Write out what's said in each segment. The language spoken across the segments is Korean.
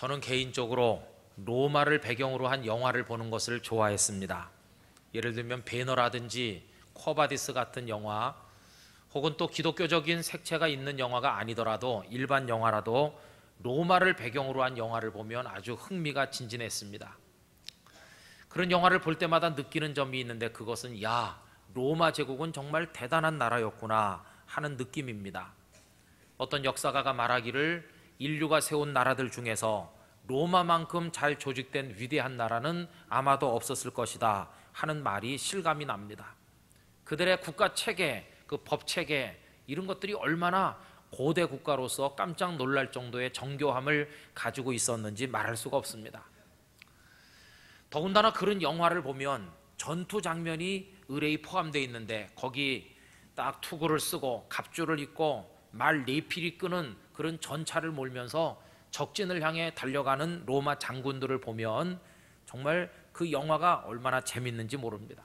저는 개인적으로 로마를 배경으로 한 영화를 보는 것을 좋아했습니다. 예를 들면 베너라든지 쿼바디스 같은 영화, 혹은 또 기독교적인 색채가 있는 영화가 아니더라도 일반 영화라도 로마를 배경으로 한 영화를 보면 아주 흥미가 진진했습니다. 그런 영화를 볼 때마다 느끼는 점이 있는데, 그것은 로마 제국은 정말 대단한 나라였구나 하는 느낌입니다. 어떤 역사가가 말하기를 인류가 세운 나라들 중에서 로마만큼 잘 조직된 위대한 나라는 아마도 없었을 것이다 하는 말이 실감이 납니다. 그들의 국가 체계, 그 법 체계, 이런 것들이 얼마나 고대 국가로서 깜짝 놀랄 정도의 정교함을 가지고 있었는지 말할 수가 없습니다. 더군다나 그런 영화를 보면 전투 장면이 의뢰이 포함되어 있는데, 거기 딱 투구를 쓰고 갑주를 입고 말 네필이 끄는 그런 전차를 몰면서 적진을 향해 달려가는 로마 장군들을 보면 정말 그 영화가 얼마나 재밌는지 모릅니다.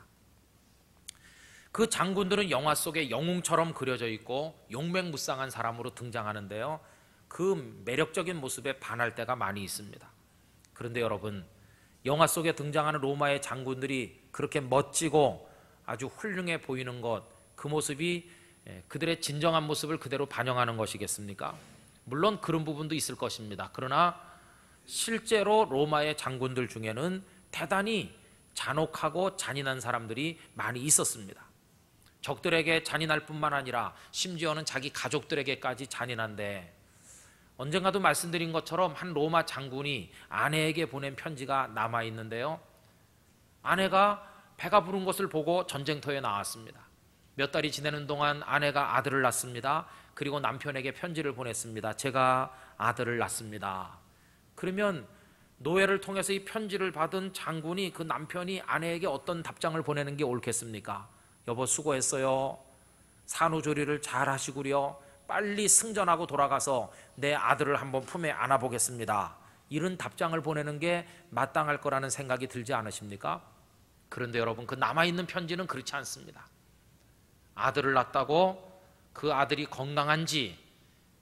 그 장군들은 영화 속에 영웅처럼 그려져 있고 용맹무쌍한 사람으로 등장하는데요, 그 매력적인 모습에 반할 때가 많이 있습니다. 그런데 여러분, 영화 속에 등장하는 로마의 장군들이 그렇게 멋지고 아주 훌륭해 보이는 것, 그 모습이 그들의 진정한 모습을 그대로 반영하는 것이겠습니까? 물론 그런 부분도 있을 것입니다. 그러나 실제로 로마의 장군들 중에는 대단히 잔혹하고 잔인한 사람들이 많이 있었습니다. 적들에게 잔인할 뿐만 아니라 심지어는 자기 가족들에게까지 잔인한데, 언젠가도 말씀드린 것처럼 한 로마 장군이 아내에게 보낸 편지가 남아있는데요, 아내가 배가 부른 것을 보고 전쟁터에 나왔습니다. 몇 달이 지내는 동안 아내가 아들을 낳습니다. 그리고 남편에게 편지를 보냈습니다. 제가 아들을 낳습니다. 그러면 노예를 통해서 이 편지를 받은 장군이 그 남편이 아내에게 어떤 답장을 보내는 게 옳겠습니까? 여보 수고했어요. 산후조리를 잘 하시구려. 빨리 승전하고 돌아가서 내 아들을 한번 품에 안아보겠습니다. 이런 답장을 보내는 게 마땅할 거라는 생각이 들지 않으십니까? 그런데 여러분, 그 남아있는 편지는 그렇지 않습니다. 아들을 낳았다고 그 아들이 건강한지,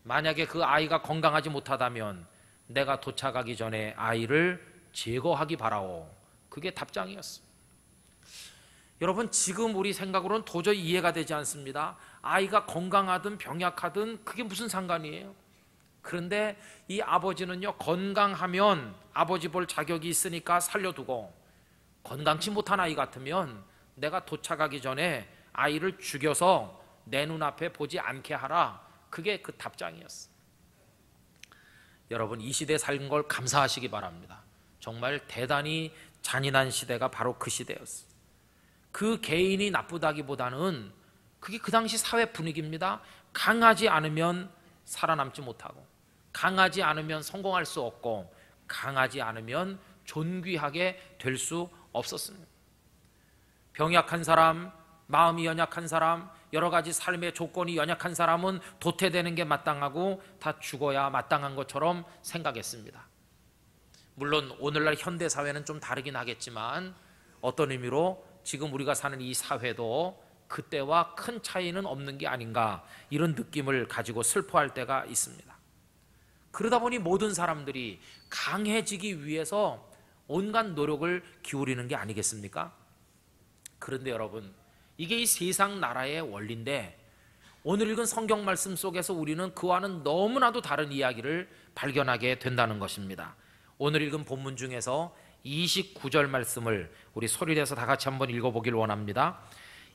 만약에 그 아이가 건강하지 못하다면 내가 도착하기 전에 아이를 제거하기 바라오. 그게 답장이었습니다. 여러분, 지금 우리 생각으로는 도저히 이해가 되지 않습니다. 아이가 건강하든 병약하든 그게 무슨 상관이에요? 그런데 이 아버지는요, 건강하면 아버지 볼 자격이 있으니까 살려두고, 건강치 못한 아이 같으면 내가 도착하기 전에 아이를 죽여서 내 눈앞에 보지 않게 하라. 그게 그 답장이었어요. 여러분, 이 시대에 산 걸 감사하시기 바랍니다. 정말 대단히 잔인한 시대가 바로 그 시대였어요. 그 개인이 나쁘다기보다는 그게 그 당시 사회 분위기입니다. 강하지 않으면 살아남지 못하고, 강하지 않으면 성공할 수 없고, 강하지 않으면 존귀하게 될 수 없었습니다. 병약한 사람, 마음이 연약한 사람, 여러 가지 삶의 조건이 연약한 사람은 도태되는 게 마땅하고 다 죽어야 마땅한 것처럼 생각했습니다. 물론 오늘날 현대사회는 좀 다르긴 하겠지만, 어떤 의미로 지금 우리가 사는 이 사회도 그때와 큰 차이는 없는 게 아닌가, 이런 느낌을 가지고 슬퍼할 때가 있습니다. 그러다 보니 모든 사람들이 강해지기 위해서 온갖 노력을 기울이는 게 아니겠습니까? 그런데 여러분, 이게 이 세상 나라의 원리인데, 오늘 읽은 성경 말씀 속에서 우리는 그와는 너무나도 다른 이야기를 발견하게 된다는 것입니다. 오늘 읽은 본문 중에서 29절 말씀을 우리 소리내서 다 같이 한번 읽어보길 원합니다.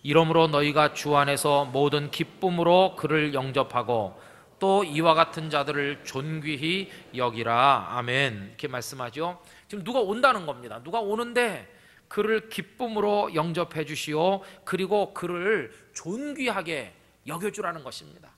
이러므로 너희가 주 안에서 모든 기쁨으로 그를 영접하고 또 이와 같은 자들을 존귀히 여기라. 아멘. 이렇게 말씀하죠. 지금 누가 온다는 겁니다. 누가 오는데 그를 기쁨으로 영접해 주시오. 그리고 그를 존귀하게 여겨주라는 것입니다.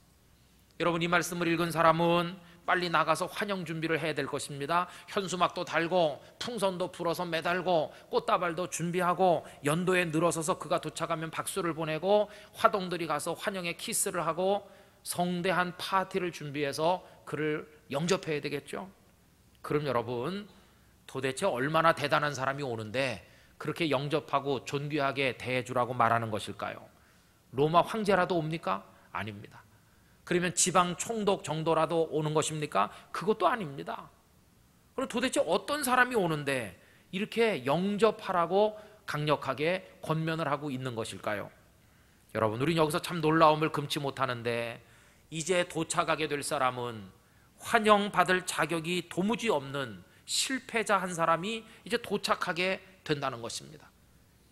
여러분, 이 말씀을 읽은 사람은 빨리 나가서 환영 준비를 해야 될 것입니다. 현수막도 달고 풍선도 불어서 매달고 꽃다발도 준비하고 연도에 늘어서서 그가 도착하면 박수를 보내고 화동들이 가서 환영의 키스를 하고 성대한 파티를 준비해서 그를 영접해야 되겠죠. 그럼 여러분, 도대체 얼마나 대단한 사람이 오는데 그렇게 영접하고 존귀하게 대해주라고 말하는 것일까요? 로마 황제라도 옵니까? 아닙니다. 그러면 지방 총독 정도라도 오는 것입니까? 그것도 아닙니다. 그럼 도대체 어떤 사람이 오는데 이렇게 영접하라고 강력하게 권면을 하고 있는 것일까요? 여러분, 우리는 여기서 참 놀라움을 금치 못하는데, 이제 도착하게 될 사람은 환영받을 자격이 도무지 없는 실패자 한 사람이 이제 도착하게 된다는 것입니다.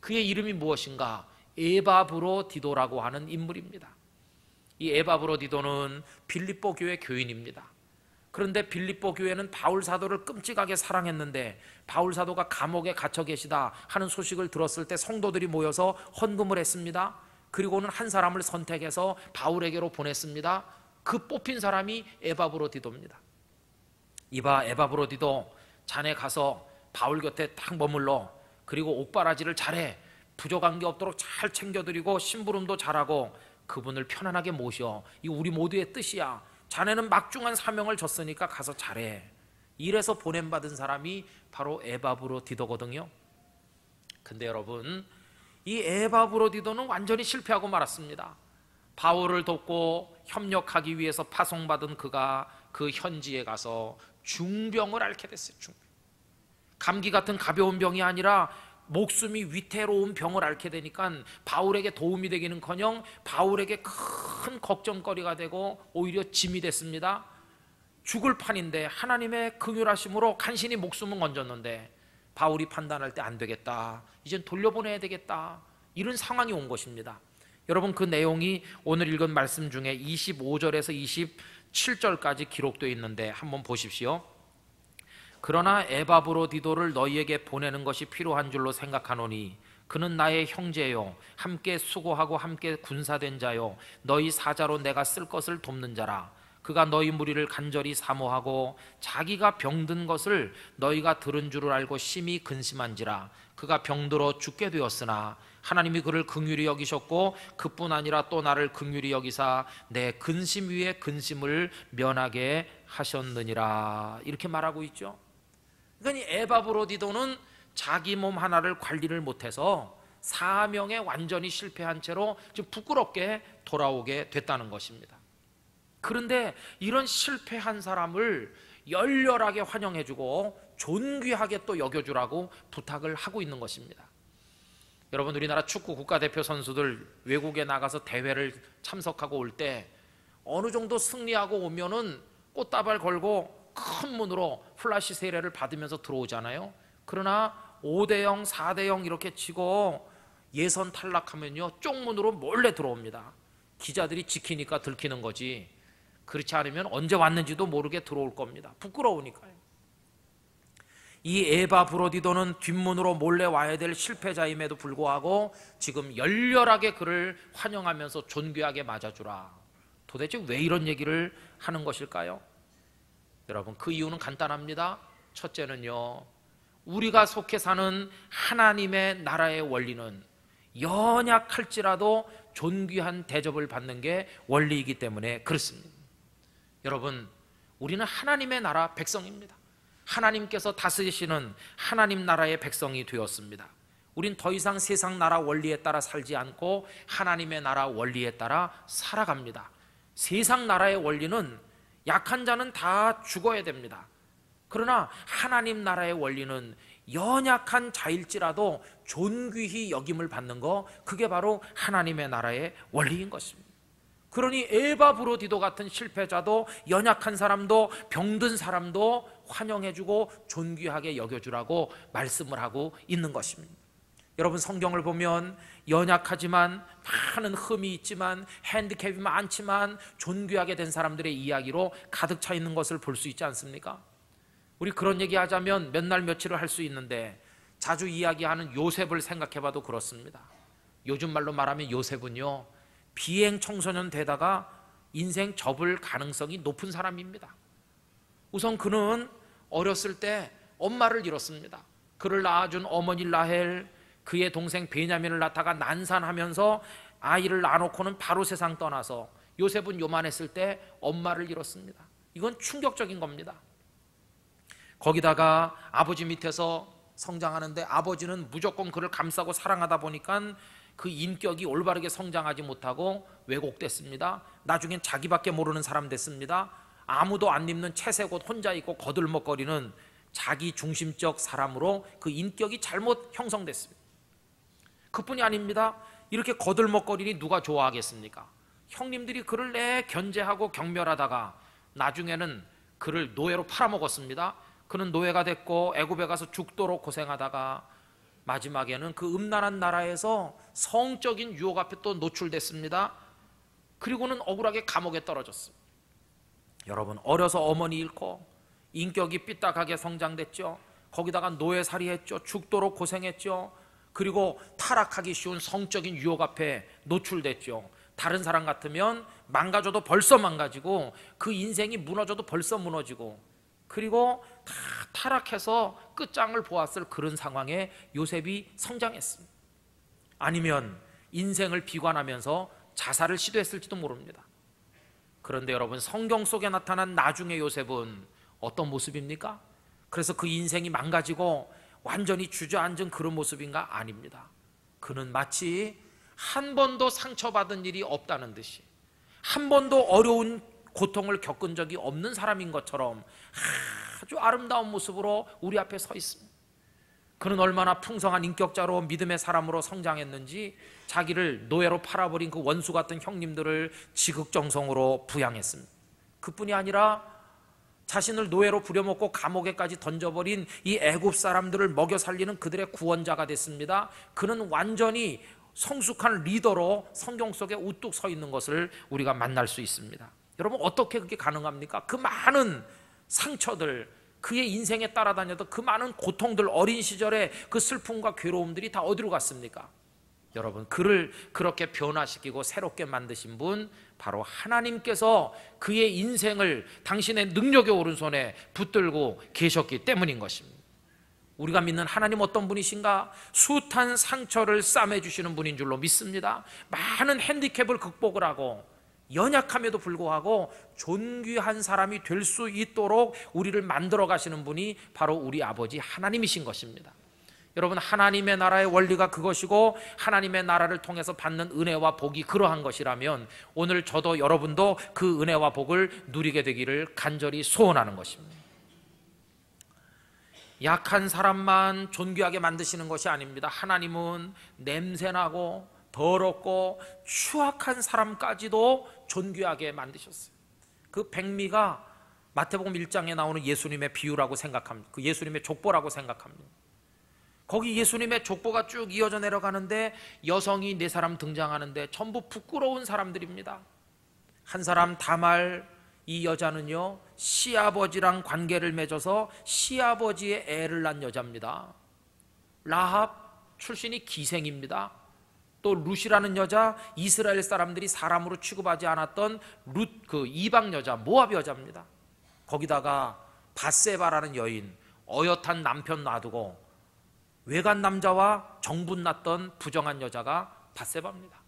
그의 이름이 무엇인가? 에바브로디도라고 하는 인물입니다. 이 에바브로디도는 빌립보 교회 교인입니다. 그런데 빌립보 교회는 바울 사도를 끔찍하게 사랑했는데, 바울 사도가 감옥에 갇혀 계시다 하는 소식을 들었을 때 성도들이 모여서 헌금을 했습니다. 그리고는 한 사람을 선택해서 바울에게로 보냈습니다. 그 뽑힌 사람이 에바브로디도입니다. 이봐 에바브로디도, 자네 가서 바울 곁에 딱 머물러. 그리고 옥바라지를 잘해. 부족한 게 없도록 잘 챙겨드리고 심부름도 잘하고 그분을 편안하게 모셔. 이거 우리 모두의 뜻이야. 자네는 막중한 사명을 줬으니까 가서 잘해. 이래서 보냄받은 사람이 바로 에바브로디도거든요. 근데 여러분, 이 에바브로디도는 완전히 실패하고 말았습니다. 바울을 돕고 협력하기 위해서 파송받은 그가 그 현지에 가서 중병을 앓게 됐어요. 중병. 감기 같은 가벼운 병이 아니라 목숨이 위태로운 병을 앓게 되니까 바울에게 도움이 되기는커녕 바울에게 큰 걱정거리가 되고 오히려 짐이 됐습니다. 죽을 판인데 하나님의 긍휼하심으로 간신히 목숨은 건졌는데 바울이 판단할 때 안 되겠다, 이젠 돌려보내야 되겠다, 이런 상황이 온 것입니다. 여러분, 그 내용이 오늘 읽은 말씀 중에 25절에서 27절까지 기록되어 있는데 한번 보십시오. 그러나 에바브로디도를 너희에게 보내는 것이 필요한 줄로 생각하노니 그는 나의 형제요, 함께 수고하고 함께 군사된 자요, 너희 사자로 내가 쓸 것을 돕는 자라. 그가 너희 무리를 간절히 사모하고 자기가 병든 것을 너희가 들은 줄을 알고 심히 근심한지라. 그가 병들어 죽게 되었으나 하나님이 그를 긍휼히 여기셨고 그뿐 아니라 또 나를 긍휼히 여기사 내 근심 위에 근심을 면하게 하셨느니라. 이렇게 말하고 있죠. 그러니까 이 에바브로디도는 자기 몸 하나를 관리를 못해서 사명에 완전히 실패한 채로 지금 부끄럽게 돌아오게 됐다는 것입니다. 그런데 이런 실패한 사람을 열렬하게 환영해주고 존귀하게 또 여겨주라고 부탁을 하고 있는 것입니다. 여러분, 우리나라 축구 국가대표 선수들 외국에 나가서 대회를 참석하고 올 때 어느 정도 승리하고 오면은 꽃다발 걸고 큰 문으로 플라시 세례를 받으면서 들어오잖아요. 그러나 5대0, 4대0 이렇게 치고 예선 탈락하면요, 쪽문으로 몰래 들어옵니다. 기자들이 지키니까 들키는 거지, 그렇지 않으면 언제 왔는지도 모르게 들어올 겁니다. 부끄러우니까요. 이 에바브로디도는 뒷문으로 몰래 와야 될 실패자임에도 불구하고 지금 열렬하게 그를 환영하면서 존귀하게 맞아주라. 도대체 왜 이런 얘기를 하는 것일까요? 여러분, 그 이유는 간단합니다. 첫째는요, 우리가 속해 사는 하나님의 나라의 원리는 연약할지라도 존귀한 대접을 받는 게 원리이기 때문에 그렇습니다. 여러분, 우리는 하나님의 나라 백성입니다. 하나님께서 다스리시는 하나님 나라의 백성이 되었습니다. 우린 더 이상 세상 나라 원리에 따라 살지 않고 하나님의 나라 원리에 따라 살아갑니다. 세상 나라의 원리는 약한 자는 다 죽어야 됩니다. 그러나 하나님 나라의 원리는 연약한 자일지라도 존귀히 여김을 받는 거, 그게 바로 하나님의 나라의 원리인 것입니다. 그러니 에바브로디도 같은 실패자도, 연약한 사람도, 병든 사람도 환영해주고 존귀하게 여겨주라고 말씀을 하고 있는 것입니다. 여러분, 성경을 보면 연약하지만 많은 흠이 있지만 핸디캡이 많지만 존귀하게 된 사람들의 이야기로 가득 차 있는 것을 볼 수 있지 않습니까? 우리 그런 얘기 하자면 몇 날 며칠을 할 수 있는데 자주 이야기하는 요셉을 생각해봐도 그렇습니다. 요즘 말로 말하면 요셉은요, 비행 청소년 되다가 인생 접을 가능성이 높은 사람입니다. 우선 그는 어렸을 때 엄마를 잃었습니다. 그를 낳아준 어머니 라헬, 그의 동생 베냐민을 낳다가 난산하면서 아이를 낳아놓고는 바로 세상 떠나서 요셉은 요만했을 때 엄마를 잃었습니다. 이건 충격적인 겁니다. 거기다가 아버지 밑에서 성장하는데 아버지는 무조건 그를 감싸고 사랑하다 보니까 그 인격이 올바르게 성장하지 못하고 왜곡됐습니다. 나중엔 자기밖에 모르는 사람 됐습니다. 아무도 안 입는 채색 옷 혼자 입고 거들먹거리는 자기 중심적 사람으로 그 인격이 잘못 형성됐습니다. 그뿐이 아닙니다. 이렇게 거들먹거리니 누가 좋아하겠습니까? 형님들이 그를 견제하고 경멸하다가 나중에는 그를 노예로 팔아먹었습니다. 그는 노예가 됐고 애굽에 가서 죽도록 고생하다가 마지막에는 그 음란한 나라에서 성적인 유혹 앞에 또 노출됐습니다. 그리고는 억울하게 감옥에 떨어졌습니다. 여러분, 어려서 어머니 잃고 인격이 삐딱하게 성장됐죠. 거기다가 노예살이 했죠. 죽도록 고생했죠. 그리고 타락하기 쉬운 성적인 유혹 앞에 노출됐죠. 다른 사람 같으면 망가져도 벌써 망가지고 그 인생이 무너져도 벌써 무너지고, 그리고 다 타락해서 끝장을 보았을 그런 상황에 요셉이 성장했습니다. 아니면 인생을 비관하면서 자살을 시도했을지도 모릅니다. 그런데 여러분, 성경 속에 나타난 나중의 요셉은 어떤 모습입니까? 그래서 그 인생이 망가지고 완전히 주저앉은 그런 모습인가? 아닙니다. 그는 마치 한 번도 상처받은 일이 없다는 듯이, 한 번도 어려운 고통을 겪은 적이 없는 사람인 것처럼 아주 아름다운 모습으로 우리 앞에 서 있습니다. 그는 얼마나 풍성한 인격자로 믿음의 사람으로 성장했는지 자기를 노예로 팔아버린 그 원수 같은 형님들을 지극정성으로 부양했습니다. 그뿐이 아니라 자신을 노예로 부려먹고 감옥에까지 던져버린 이 애굽 사람들을 먹여 살리는 그들의 구원자가 됐습니다. 그는 완전히 성숙한 리더로 성경 속에 우뚝 서 있는 것을 우리가 만날 수 있습니다. 여러분, 어떻게 그게 가능합니까? 그 많은 상처들, 그의 인생에 따라다녔던 그 많은 고통들, 어린 시절의 그 슬픔과 괴로움들이 다 어디로 갔습니까? 여러분, 그를 그렇게 변화시키고 새롭게 만드신 분, 바로 하나님께서 그의 인생을 당신의 능력의 오른손에 붙들고 계셨기 때문인 것입니다. 우리가 믿는 하나님 어떤 분이신가? 숱한 상처를 싸매주시는 분인 줄로 믿습니다. 많은 핸디캡을 극복을 하고 연약함에도 불구하고 존귀한 사람이 될 수 있도록 우리를 만들어 가시는 분이 바로 우리 아버지 하나님이신 것입니다. 여러분, 하나님의 나라의 원리가 그것이고 하나님의 나라를 통해서 받는 은혜와 복이 그러한 것이라면 오늘 저도 여러분도 그 은혜와 복을 누리게 되기를 간절히 소원하는 것입니다. 약한 사람만 존귀하게 만드시는 것이 아닙니다. 하나님은 냄새나고 더럽고 추악한 사람까지도 존귀하게 만드셨어요. 그 백미가 마태복음 1장에 나오는 예수님의 비유라고 생각합니다. 그 예수님의 족보라고 생각합니다. 거기 예수님의 족보가 쭉 이어져 내려가는데 여성이 4사람 등장하는데 전부 부끄러운 사람들입니다. 한 사람 다말, 이 여자는요 시아버지랑 관계를 맺어서 시아버지의 애를 낳은 여자입니다. 라합 출신이 기생입니다. 또 룻이라는 여자, 이스라엘 사람들이 사람으로 취급하지 않았던 룻, 그 이방 여자, 모압 여자입니다. 거기다가 밧세바라는 여인, 어엿한 남편 놔두고 외간 남자와 정분 났던 부정한 여자가 밧세바입니다.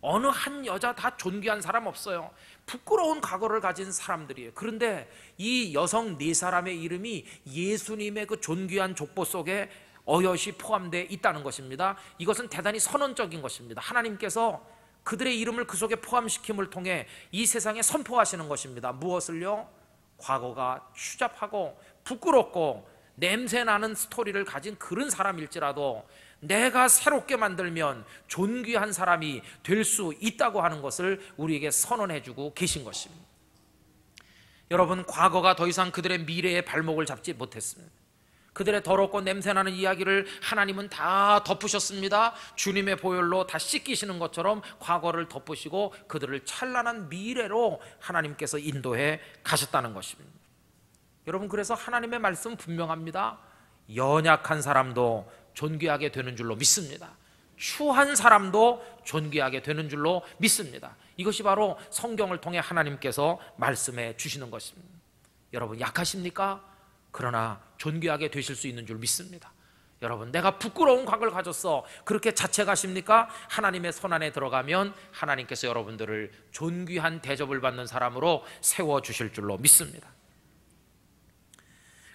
어느 한 여자 다 존귀한 사람 없어요. 부끄러운 과거를 가진 사람들이에요. 그런데 이 여성 4사람의 이름이 예수님의 그 존귀한 족보 속에 어여시 포함되어 있다는 것입니다. 이것은 대단히 선언적인 것입니다. 하나님께서 그들의 이름을 그 속에 포함시킴을 통해 이 세상에 선포하시는 것입니다. 무엇을요? 과거가 추잡하고 부끄럽고 냄새나는 스토리를 가진 그런 사람일지라도 내가 새롭게 만들면 존귀한 사람이 될 수 있다고 하는 것을 우리에게 선언해주고 계신 것입니다. 여러분, 과거가 더 이상 그들의 미래의 발목을 잡지 못했습니다. 그들의 더럽고 냄새나는 이야기를 하나님은 다 덮으셨습니다. 주님의 보혈로 다 씻기시는 것처럼 과거를 덮으시고 그들을 찬란한 미래로 하나님께서 인도해 가셨다는 것입니다. 여러분, 그래서 하나님의 말씀 분명합니다. 연약한 사람도 존귀하게 되는 줄로 믿습니다. 추한 사람도 존귀하게 되는 줄로 믿습니다. 이것이 바로 성경을 통해 하나님께서 말씀해 주시는 것입니다. 여러분, 약하십니까? 그러나 존귀하게 되실 수 있는 줄 믿습니다. 여러분, 내가 부끄러운 과거를 가졌어, 그렇게 자책하십니까? 하나님의 손안에 들어가면 하나님께서 여러분들을 존귀한 대접을 받는 사람으로 세워주실 줄로 믿습니다.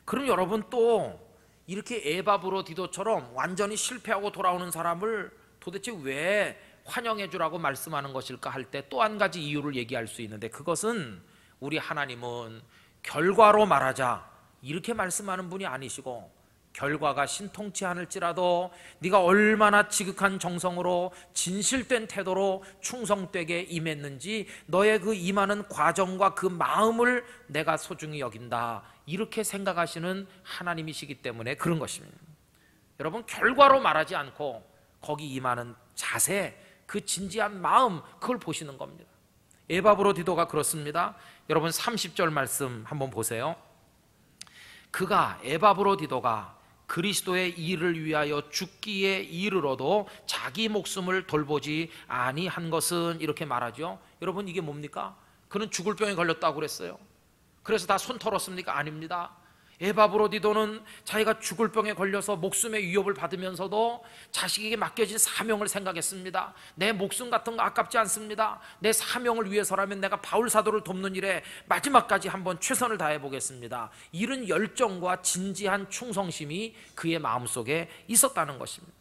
그럼 여러분, 또 이렇게 에바브로디도처럼 완전히 실패하고 돌아오는 사람을 도대체 왜 환영해 주라고 말씀하는 것일까 할 때 또 한 가지 이유를 얘기할 수 있는데, 그것은 우리 하나님은 결과로 말하자 이렇게 말씀하는 분이 아니시고, 결과가 신통치 않을지라도 네가 얼마나 지극한 정성으로 진실된 태도로 충성되게 임했는지 너의 그 임하는 과정과 그 마음을 내가 소중히 여긴다, 이렇게 생각하시는 하나님이시기 때문에 그런 것입니다. 여러분, 결과로 말하지 않고 거기 임하는 자세, 그 진지한 마음, 그걸 보시는 겁니다. 에바브로디도가 그렇습니다. 여러분 30절 말씀 한번 보세요. 그가, 에바브로디도가 그리스도의 일을 위하여 죽기에 이르러도 자기 목숨을 돌보지 아니한 것은, 이렇게 말하죠. 여러분, 이게 뭡니까? 그는 죽을 병에 걸렸다고 그랬어요. 그래서 다 손 털었습니까? 아닙니다. 에바브로디도는 자기가 죽을 병에 걸려서 목숨의 위협을 받으면서도 자식에게 맡겨진 사명을 생각했습니다. 내 목숨 같은 거 아깝지 않습니다. 내 사명을 위해서라면 내가 바울 사도를 돕는 일에 마지막까지 한번 최선을 다해 보겠습니다. 이런 열정과 진지한 충성심이 그의 마음속에 있었다는 것입니다.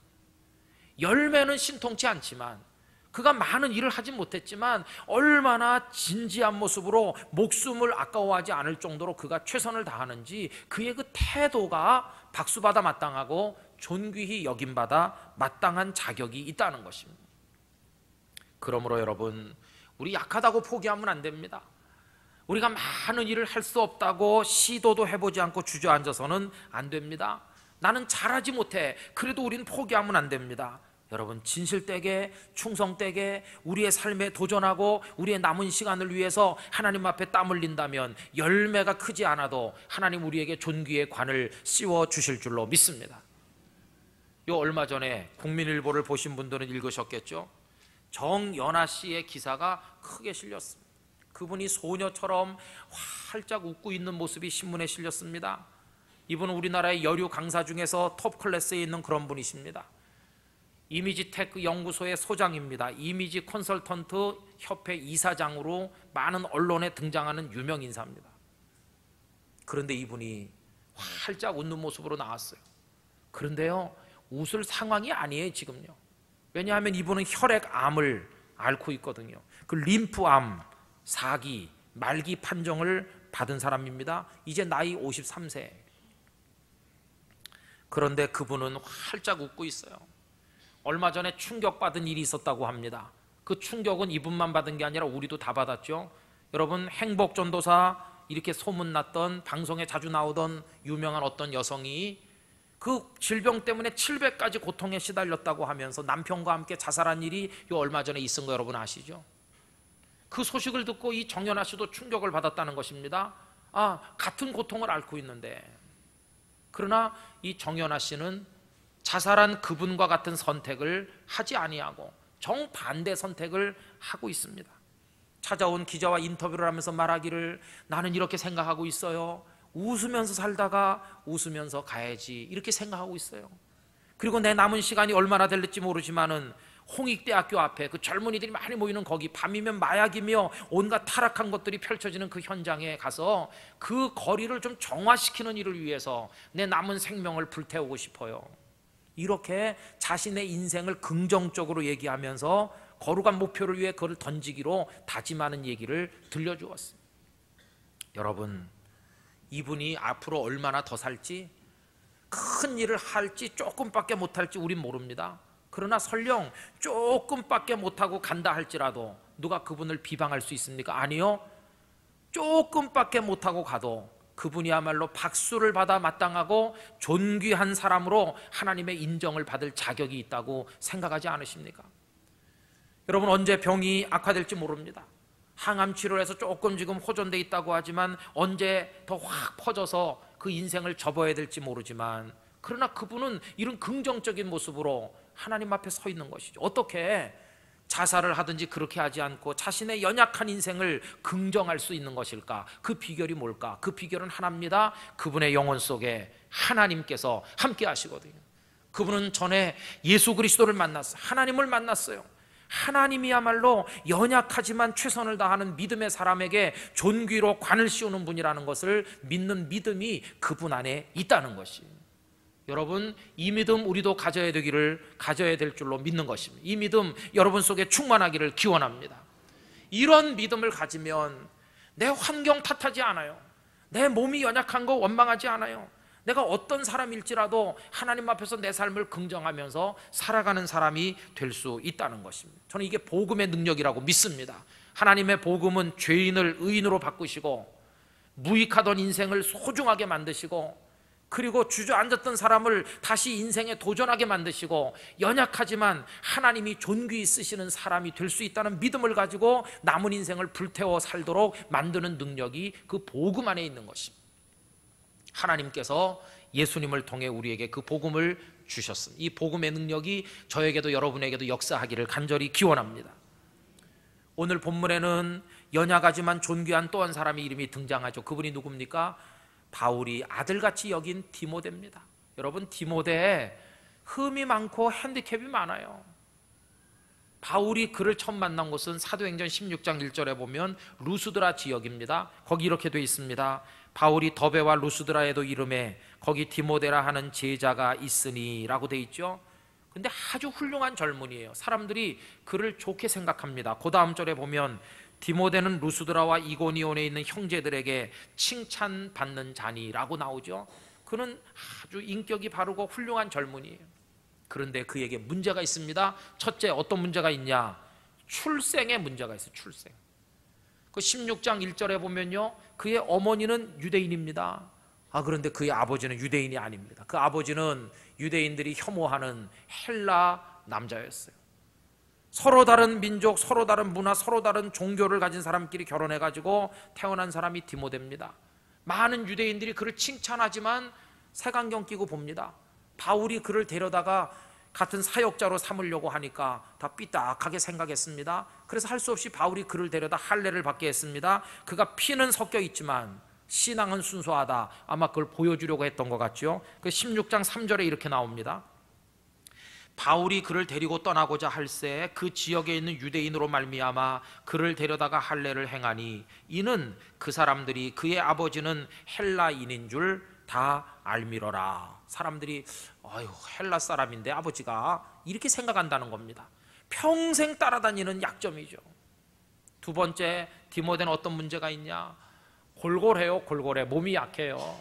열매는 신통치 않지만, 그가 많은 일을 하지 못했지만 얼마나 진지한 모습으로 목숨을 아까워하지 않을 정도로 그가 최선을 다하는지, 그의 그 태도가 박수받아 마땅하고 존귀히 여김받아 마땅한 자격이 있다는 것입니다. 그러므로 여러분, 우리 약하다고 포기하면 안 됩니다. 우리가 많은 일을 할 수 없다고 시도도 해보지 않고 주저앉아서는 안 됩니다. 나는 잘하지 못해, 그래도 우리는 포기하면 안 됩니다. 여러분, 진실되게 충성되게 우리의 삶에 도전하고 우리의 남은 시간을 위해서 하나님 앞에 땀 흘린다면 열매가 크지 않아도 하나님 우리에게 존귀의 관을 씌워 주실 줄로 믿습니다. 요 얼마 전에 국민일보를 보신 분들은 읽으셨겠죠? 정연아 씨의 기사가 크게 실렸습니다. 그분이 소녀처럼 활짝 웃고 있는 모습이 신문에 실렸습니다. 이분은 우리나라의 여류 강사 중에서 톱 클래스에 있는 그런 분이십니다. 이미지 테크 연구소의 소장입니다. 이미지 컨설턴트 협회 이사장으로 많은 언론에 등장하는 유명 인사입니다. 그런데 이분이 활짝 웃는 모습으로 나왔어요. 그런데요, 웃을 상황이 아니에요 지금요. 왜냐하면 이분은 혈액암을 앓고 있거든요. 그 림프암 4기 말기 판정을 받은 사람입니다. 이제 나이 53세. 그런데 그분은 활짝 웃고 있어요. 얼마 전에 충격받은 일이 있었다고 합니다. 그 충격은 이분만 받은 게 아니라 우리도 다 받았죠. 여러분, 행복전도사 이렇게 소문났던, 방송에 자주 나오던 유명한 어떤 여성이 그 질병 때문에 700가지 고통에 시달렸다고 하면서 남편과 함께 자살한 일이 요 얼마 전에 있은 거 여러분 아시죠? 그 소식을 듣고 이 정연아 씨도 충격을 받았다는 것입니다. 같은 고통을 앓고 있는데. 그러나 이 정연아 씨는 자살한 그분과 같은 선택을 하지 아니하고 정반대 선택을 하고 있습니다. 찾아온 기자와 인터뷰를 하면서 말하기를, 나는 이렇게 생각하고 있어요. 웃으면서 살다가 웃으면서 가야지, 이렇게 생각하고 있어요. 그리고 내 남은 시간이 얼마나 될지 모르지만은 홍익대학교 앞에 그 젊은이들이 많이 모이는 거기, 밤이면 마약이며 온갖 타락한 것들이 펼쳐지는 그 현장에 가서 그 거리를 좀 정화시키는 일을 위해서 내 남은 생명을 불태우고 싶어요. 이렇게 자신의 인생을 긍정적으로 얘기하면서 거룩한 목표를 위해 그걸 던지기로 다짐하는 얘기를 들려주었습니다. 여러분, 이분이 앞으로 얼마나 더 살지, 큰 일을 할지 조금밖에 못할지 우린 모릅니다. 그러나 설령 조금밖에 못하고 간다 할지라도 누가 그분을 비방할 수 있습니까? 아니요. 조금밖에 못하고 가도 그분이야말로 박수를 받아 마땅하고 존귀한 사람으로 하나님의 인정을 받을 자격이 있다고 생각하지 않으십니까? 여러분, 언제 병이 악화될지 모릅니다. 항암 치료를 해서 조금 지금 호전돼 있다고 하지만 언제 더 확 퍼져서 그 인생을 접어야 될지 모르지만, 그러나 그분은 이런 긍정적인 모습으로 하나님 앞에 서 있는 것이죠. 어떻게 자살을 하든지 그렇게 하지 않고 자신의 연약한 인생을 긍정할 수 있는 것일까? 그 비결이 뭘까? 그 비결은 하나입니다. 그분의 영혼 속에 하나님께서 함께 하시거든요. 그분은 전에 예수 그리스도를 만났어요. 하나님을 만났어요. 하나님이야말로 연약하지만 최선을 다하는 믿음의 사람에게 존귀로 관을 씌우는 분이라는 것을 믿는 믿음이 그분 안에 있다는 것이에요. 여러분, 이 믿음 우리도 가져야 될 줄로 믿는 것입니다. 이 믿음 여러분 속에 충만하기를 기원합니다. 이런 믿음을 가지면 내 환경 탓하지 않아요. 내 몸이 연약한 거 원망하지 않아요. 내가 어떤 사람일지라도 하나님 앞에서 내 삶을 긍정하면서 살아가는 사람이 될 수 있다는 것입니다. 저는 이게 복음의 능력이라고 믿습니다. 하나님의 복음은 죄인을 의인으로 바꾸시고 무익하던 인생을 소중하게 만드시고, 그리고 주저앉았던 사람을 다시 인생에 도전하게 만드시고, 연약하지만 하나님이 존귀히 쓰시는 사람이 될 수 있다는 믿음을 가지고 남은 인생을 불태워 살도록 만드는 능력이 그 복음 안에 있는 것입니다. 하나님께서 예수님을 통해 우리에게 그 복음을 주셨습니다. 이 복음의 능력이 저에게도 여러분에게도 역사하기를 간절히 기원합니다. 오늘 본문에는 연약하지만 존귀한 또 한 사람의 이름이 등장하죠. 그분이 누굽니까? 바울이 아들같이 여긴 디모데입니다. 여러분, 디모데에 흠이 많고 핸디캡이 많아요. 바울이 그를 처음 만난 곳은 사도행전 16장 1절에 보면 루스드라 지역입니다. 거기 이렇게 되어 있습니다. 바울이 더베와 루스드라에도 이름에 거기 디모데라 하는 제자가 있으니 라고 되어 있죠. 근데 아주 훌륭한 젊은이에요. 사람들이 그를 좋게 생각합니다. 그 다음 절에 보면 디모데는 루스드라와 이고니온에 있는 형제들에게 칭찬받는 자니라고 나오죠. 그는 아주 인격이 바르고 훌륭한 젊은이에요. 그런데 그에게 문제가 있습니다. 첫째, 어떤 문제가 있냐? 출생에 문제가 있어요. 출생. 그 16장 1절에 보면요, 그의 어머니는 유대인입니다. 그런데 그의 아버지는 유대인이 아닙니다. 그 아버지는 유대인들이 혐오하는 헬라 남자였어요. 서로 다른 민족, 서로 다른 문화, 서로 다른 종교를 가진 사람끼리 결혼해가지고 태어난 사람이 디모데입니다. 많은 유대인들이 그를 칭찬하지만 색안경 끼고 봅니다. 바울이 그를 데려다가 같은 사역자로 삼으려고 하니까 다 삐딱하게 생각했습니다. 그래서 할 수 없이 바울이 그를 데려다 할례를 받게 했습니다. 그가 피는 섞여 있지만 신앙은 순수하다. 아마 그걸 보여주려고 했던 것 같죠. 그 16장 3절에 이렇게 나옵니다. 바울이 그를 데리고 떠나고자 할새 그 지역에 있는 유대인으로 말미암아 그를 데려다가 할례를 행하니 이는 그 사람들이 그의 아버지는 헬라인인 줄 다 알미러라. 사람들이 헬라 사람인데 아버지가 이렇게 생각한다는 겁니다. 평생 따라다니는 약점이죠. 두 번째, 디모데는 어떤 문제가 있냐? 골골해요. 골골해. 몸이 약해요.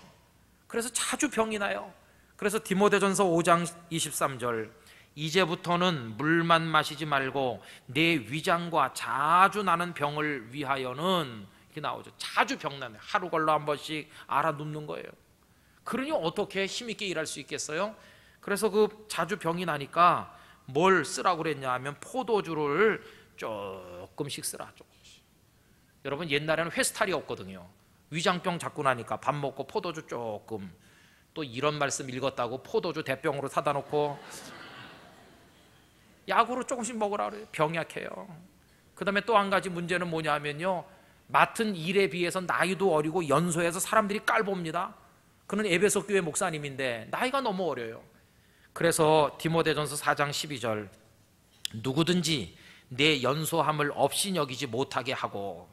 그래서 자주 병이 나요. 그래서 디모데전서 5장 23절, 이제부터는 물만 마시지 말고 내 위장과 자주 나는 병을 위하여는, 이렇게 나오죠. 자주 병나네. 하루 걸러 한 번씩 알아눕는 거예요. 그러니 어떻게 힘있게 일할 수 있겠어요? 그래서 그 자주 병이 나니까 뭘 쓰라고 그랬냐 하면 포도주를 조금씩 쓰라. 조금씩. 여러분, 옛날에는 회스탈이 없거든요. 위장병 잡고 나니까 밥 먹고 포도주 조금, 또 이런 말씀 읽었다고 포도주 대병으로 사다 놓고 약으로 조금씩 먹으라 그래요. 병약해요. 그 다음에 또 한 가지 문제는 뭐냐 하면요, 맡은 일에 비해서 나이도 어리고 연소해서 사람들이 깔봅니다. 그는 에베소 교회 목사님인데 나이가 너무 어려요. 그래서 디모데전서 4장 12절, 누구든지 내 연소함을 없이 여기지 못하게 하고,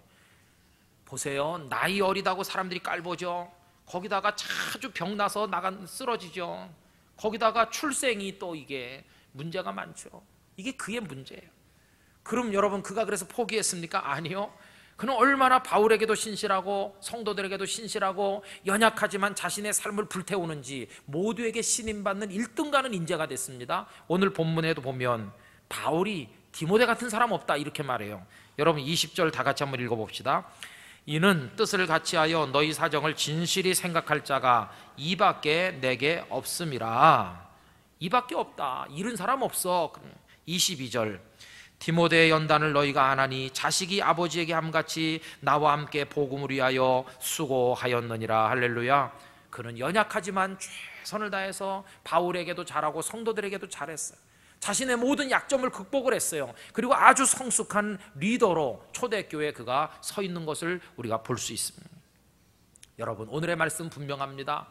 보세요, 나이 어리다고 사람들이 깔보죠. 거기다가 자주 병나서 쓰러지죠. 거기다가 출생이 또 이게 문제가 많죠. 이게 그의 문제예요. 그럼 여러분, 그가 그래서 포기했습니까? 아니요. 그는 얼마나 바울에게도 신실하고 성도들에게도 신실하고 연약하지만 자신의 삶을 불태우는지 모두에게 신임받는 1등 가는 인재가 됐습니다. 오늘 본문에도 보면 바울이 디모데 같은 사람 없다 이렇게 말해요. 여러분, 20절 다 같이 한번 읽어봅시다. 이는 뜻을 같이하여 너희 사정을 진실히 생각할 자가 이밖에 내게 없음이라. 이밖에 없다. 이런 사람 없어. 22절, 디모데의 연단을 너희가 안 하니 자식이 아버지에게 함같이 나와 함께 복음을 위하여 수고하였느니라. 할렐루야. 그는 연약하지만 최선을 다해서 바울에게도 잘하고 성도들에게도 잘했어요. 자신의 모든 약점을 극복을 했어요. 그리고 아주 성숙한 리더로 초대교회에 그가 서 있는 것을 우리가 볼 수 있습니다. 여러분, 오늘의 말씀 분명합니다.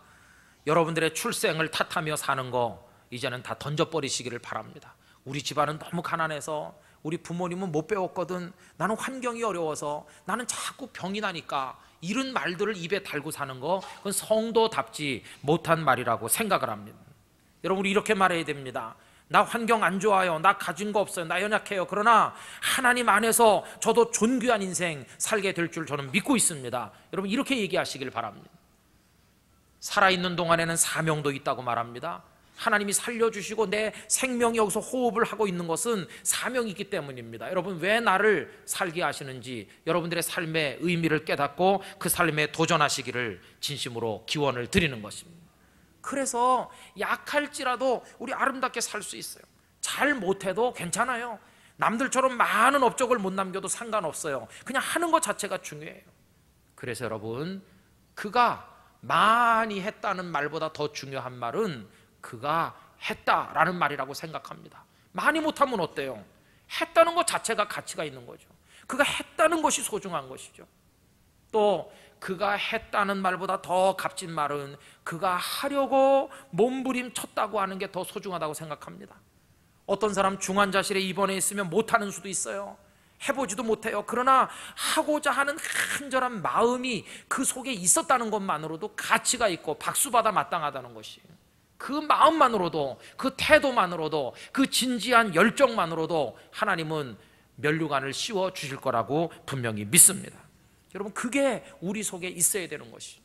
여러분들의 출생을 탓하며 사는 거 이제는 다 던져버리시기를 바랍니다. 우리 집안은 너무 가난해서, 우리 부모님은 못 배웠거든, 나는 환경이 어려워서, 나는 자꾸 병이 나니까, 이런 말들을 입에 달고 사는 거, 그건 성도답지 못한 말이라고 생각을 합니다. 여러분, 우리 이렇게 말해야 됩니다. 나 환경 안 좋아요. 나 가진 거 없어요. 나 연약해요. 그러나 하나님 안에서 저도 존귀한 인생 살게 될 줄 저는 믿고 있습니다. 여러분, 이렇게 얘기하시길 바랍니다. 살아있는 동안에는 사명도 있다고 말합니다. 하나님이 살려주시고 내 생명이 여기서 호흡을 하고 있는 것은 사명이 있기 때문입니다. 여러분, 왜 나를 살게 하시는지 여러분들의 삶의 의미를 깨닫고 그 삶에 도전하시기를 진심으로 기원을 드리는 것입니다. 그래서 약할지라도 우리 아름답게 살 수 있어요. 잘 못해도 괜찮아요. 남들처럼 많은 업적을 못 남겨도 상관없어요. 그냥 하는 것 자체가 중요해요. 그래서 여러분, 그가 많이 했다는 말보다 더 중요한 말은 그가 했다라는 말이라고 생각합니다. 많이 못하면 어때요? 했다는 것 자체가 가치가 있는 거죠. 그가 했다는 것이 소중한 것이죠. 또 그가 했다는 말보다 더 값진 말은 그가 하려고 몸부림쳤다고 하는 게 더 소중하다고 생각합니다. 어떤 사람 중환자실에 입원해 있으면 못하는 수도 있어요. 해보지도 못해요. 그러나 하고자 하는 간절한 마음이 그 속에 있었다는 것만으로도 가치가 있고 박수받아 마땅하다는 것이에요. 그 마음만으로도, 그 태도만으로도, 그 진지한 열정만으로도 하나님은 면류관을 씌워 주실 거라고 분명히 믿습니다. 여러분, 그게 우리 속에 있어야 되는 것이.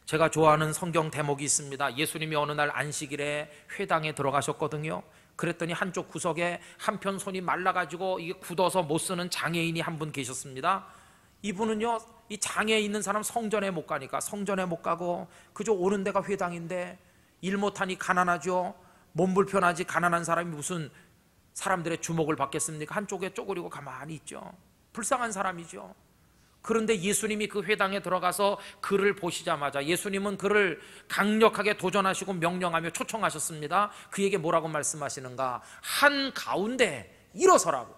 제가 좋아하는 성경 대목이 있습니다. 예수님이 어느 날 안식일에 회당에 들어가셨거든요. 그랬더니 한쪽 구석에 한편 손이 말라가지고 이게 굳어서 못 쓰는 장애인이 한 분 계셨습니다. 이분은요, 이 장애에 있는 사람 성전에 못 가니까 성전에 못 가고 그저 오는 데가 회당인데 일 못하니 가난하죠. 몸 불편하지 가난한 사람이 무슨 사람들의 주목을 받겠습니까? 한쪽에 쪼그리고 가만히 있죠. 불쌍한 사람이죠. 그런데 예수님이 그 회당에 들어가서 그를 보시자마자 예수님은 그를 강력하게 도전하시고 명령하며 초청하셨습니다. 그에게 뭐라고 말씀하시는가? 한가운데 일어서라고.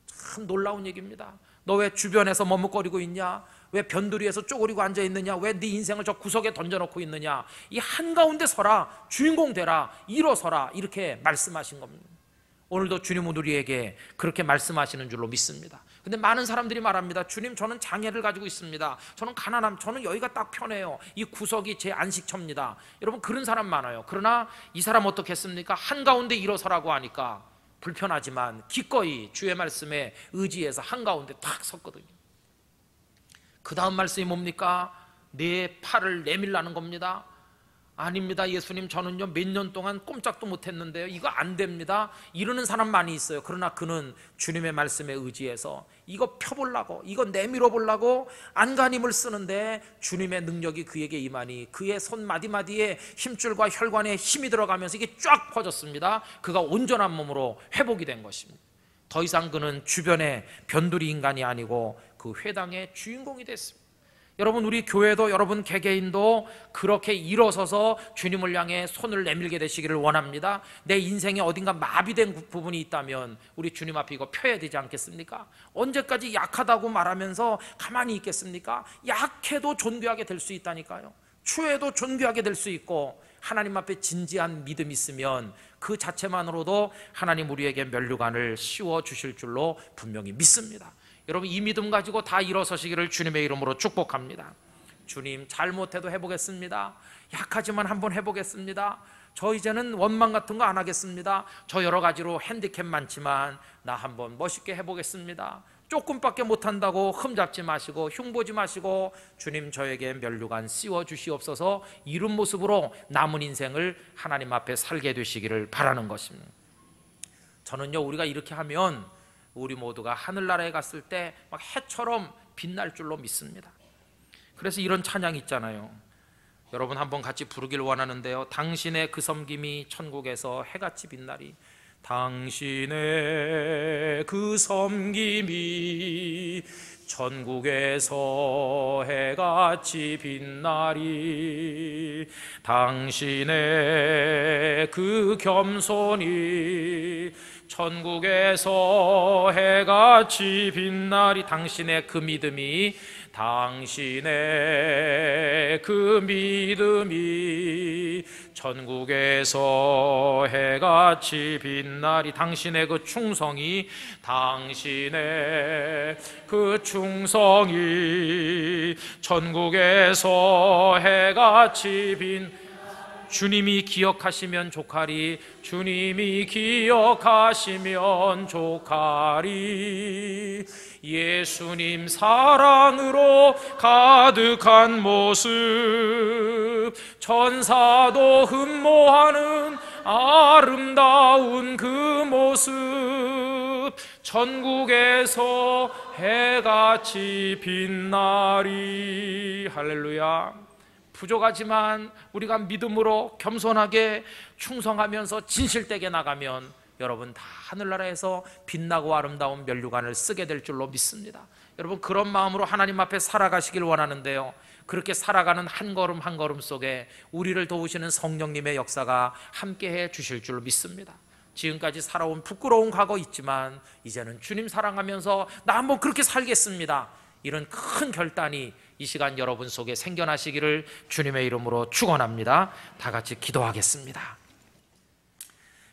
참 놀라운 얘기입니다. 너 왜 주변에서 머뭇거리고 있냐? 왜 변두리에서 쪼그리고 앉아있느냐? 왜 네 인생을 저 구석에 던져놓고 있느냐? 이 한가운데 서라, 주인공 되라, 일어서라, 이렇게 말씀하신 겁니다. 오늘도 주님은 우리에게 그렇게 말씀하시는 줄로 믿습니다. 근데 많은 사람들이 말합니다. 주님, 저는 장애를 가지고 있습니다. 저는 가난함, 저는 여기가 딱 편해요. 이 구석이 제 안식처입니다. 여러분, 그런 사람 많아요. 그러나 이 사람 어떻게 했습니까? 한가운데 일어서라고 하니까 불편하지만 기꺼이 주의 말씀에 의지해서 한가운데 딱 섰거든요. 그 다음 말씀이 뭡니까? 내 팔을 내밀라는 겁니다. 아닙니다, 예수님, 저는요 몇 년 동안 꼼짝도 못했는데요, 이거 안 됩니다, 이러는 사람 많이 있어요. 그러나 그는 주님의 말씀에 의지해서 이거 펴보려고, 이거 내밀어 보려고 안간힘을 쓰는데 주님의 능력이 그에게 임하니 그의 손 마디마디에 힘줄과 혈관에 힘이 들어가면서 이게 쫙 퍼졌습니다. 그가 온전한 몸으로 회복이 된 것입니다. 더 이상 그는 주변의 변두리 인간이 아니고 그 회당의 주인공이 됐습니다. 여러분, 우리 교회도, 여러분 개개인도 그렇게 일어서서 주님을 향해 손을 내밀게 되시기를 원합니다. 내 인생에 어딘가 마비된 부분이 있다면 우리 주님 앞에 이거 펴야 되지 않겠습니까? 언제까지 약하다고 말하면서 가만히 있겠습니까? 약해도 존귀하게 될 수 있다니까요. 추해도 존귀하게 될 수 있고, 하나님 앞에 진지한 믿음이 있으면 그 자체만으로도 하나님 우리에게 면류관을 씌워 주실 줄로 분명히 믿습니다. 여러분, 이 믿음 가지고 다 일어서시기를 주님의 이름으로 축복합니다. 주님, 잘못해도 해보겠습니다. 약하지만 한번 해보겠습니다. 저 이제는 원망 같은 거 안 하겠습니다. 저 여러 가지로 핸디캡 많지만 나 한번 멋있게 해보겠습니다. 조금밖에 못한다고 흠잡지 마시고 흉보지 마시고 주님, 저에게 면류관 씌워 주시옵소서, 이런 모습으로 남은 인생을 하나님 앞에 살게 되시기를 바라는 것입니다. 저는요, 우리가 이렇게 하면 우리 모두가 하늘나라에 갔을 때 막 해처럼 빛날 줄로 믿습니다. 그래서 이런 찬양이 있잖아요. 여러분 한번 같이 부르길 원하는데요. 당신의 그 섬김이 천국에서 해같이 빛나리. 당신의 그 섬김이 천국에서 해같이 빛나리. 당신의 그 겸손이 천국에서 해같이 빛나리. 당신의 그 믿음이, 당신의 그 믿음이 천국에서 해같이 빛나리. 당신의 그 충성이, 당신의 그 충성이 천국에서 해같이 빛나리. 주님이 기억하시면 족하리. 주님이 기억하시면 족하리. 예수님 사랑으로 가득한 모습, 천사도 흠모하는 아름다운 그 모습, 천국에서 해같이 빛나리. 할렐루야. 부족하지만 우리가 믿음으로 겸손하게 충성하면서 진실되게 나가면 여러분 다 하늘나라에서 빛나고 아름다운 면류관을 쓰게 될 줄로 믿습니다. 여러분 그런 마음으로 하나님 앞에 살아가시길 원하는데요, 그렇게 살아가는 한 걸음 한 걸음 속에 우리를 도우시는 성령님의 역사가 함께해 주실 줄로 믿습니다. 지금까지 살아온 부끄러운 과거 있지만 이제는 주님 사랑하면서 나 한번 그렇게 살겠습니다, 이런 큰 결단이 이 시간 여러분 속에 생겨나시기를 주님의 이름으로 축원합니다. 다 같이 기도하겠습니다.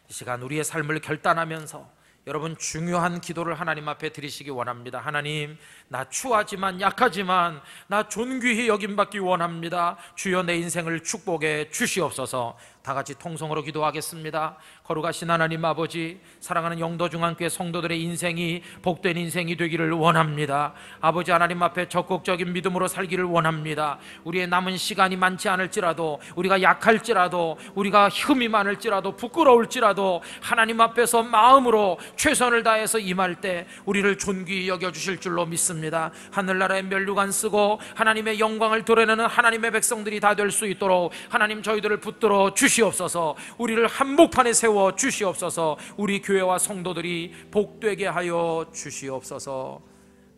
이 시간 우리의 삶을 결단하면서 여러분 중요한 기도를 하나님 앞에 드리시기 원합니다. 하나님, 나 추하지만 약하지만 나 존귀히 여김받기 원합니다. 주여 내 인생을 축복해 주시옵소서. 다 같이 통성으로 기도하겠습니다. 거룩하신 하나님 아버지, 사랑하는 영도중앙교회 성도들의 인생이 복된 인생이 되기를 원합니다. 아버지 하나님 앞에 적극적인 믿음으로 살기를 원합니다. 우리의 남은 시간이 많지 않을지라도, 우리가 약할지라도, 우리가 흠이 많을지라도, 부끄러울지라도 하나님 앞에서 마음으로 최선을 다해서 임할 때 우리를 존귀히 여겨주실 줄로 믿습니다. 하늘나라의 면류관 쓰고 하나님의 영광을 드러내는 하나님의 백성들이 다 될 수 있도록 하나님 저희들을 붙들어 주시옵소서. 우리를 한복판에 세워 주시옵소서. 우리 교회와 성도들이 복되게 하여 주시옵소서.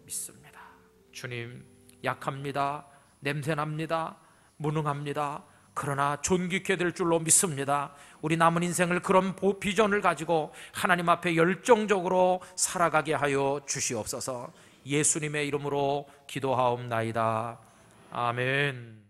믿습니다. 주님, 약합니다. 냄새납니다. 무능합니다. 그러나 존귀케 될 줄로 믿습니다. 우리 남은 인생을 그런 비전을 가지고 하나님 앞에 열정적으로 살아가게 하여 주시옵소서. 예수님의 이름으로 기도하옵나이다. 아멘.